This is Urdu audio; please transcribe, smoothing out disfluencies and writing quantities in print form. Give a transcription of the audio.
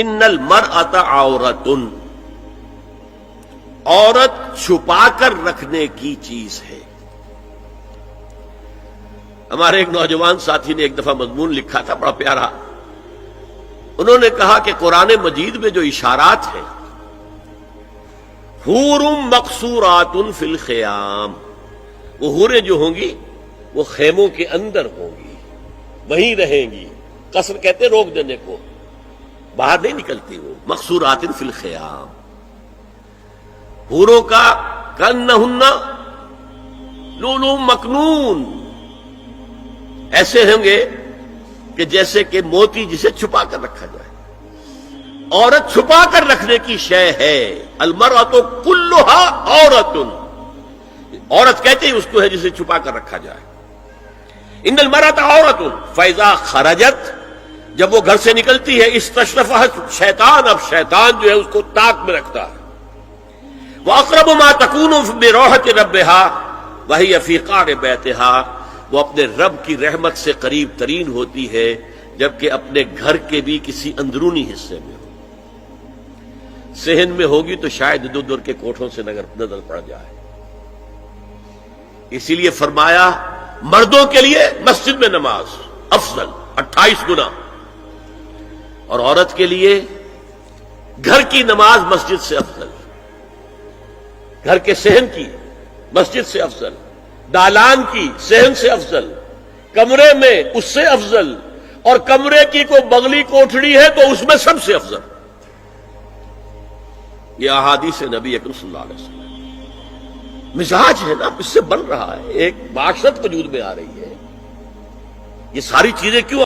ان المرأۃ عورۃ، عورت چھپا کر رکھنے کی چیز ہے۔ ہمارے ایک نوجوان ساتھی نے ایک دفعہ مضمون لکھا تھا بڑا پیارا، انہوں نے کہا کہ قرآن مجید میں جو اشارات ہیں، حور مقصورات فی الخیام، وہ حوریں جو ہوں گی وہ خیموں کے اندر ہوں گی، وہیں رہیں گی۔ قصر کہتے روک دینے کو، باہر نہیں نکلتی، وہ مقصورات فی الخیام۔ حوروں کا کأنہن لؤلؤ مکنون، ایسے ہوں گے کہ جیسے کہ موتی جسے چھپا کر رکھا جائے۔ عورت چھپا کر رکھنے کی شے ہے۔ المرأۃ کلھا عورۃ، عورت کہتے ہیں اس کو ہے جسے چھپا کر رکھا جائے۔ ان المرأۃ عورۃ فاذا خرجت، جب وہ گھر سے نکلتی ہے، استشرفھا شیطان، اب شیطان جو ہے اس کو طاق میں رکھتا ہے۔ واقرب ما تکون بروحۃ ربھا وہی فی قعر بیتھا، وہ اپنے رب کی رحمت سے قریب ترین ہوتی ہے جبکہ اپنے گھر کے بھی کسی اندرونی حصے میں ہو۔ صحن میں ہوگی تو شاید ادھر ادھر کے کوٹھوں سے نظر پڑ جائے۔ اسی لیے فرمایا مردوں کے لیے مسجد میں نماز افضل 28 گنا، اور عورت کے لیے گھر کی نماز مسجد سے افضل، گھر کے صحن کی مسجد سے افضل، دالان کی صحن سے افضل، کمرے میں اس سے افضل، اور کمرے کی کوئی بغلی کوٹھڑی ہے تو اس میں سب سے افضل۔ یہ احادیث نبی اکرم صلی اللہ علیہ وسلم۔ مزاج ہے نا، اس سے بن رہا ہے، ایک معاشرت وجود میں آ رہی ہے۔ یہ ساری چیزیں کیوں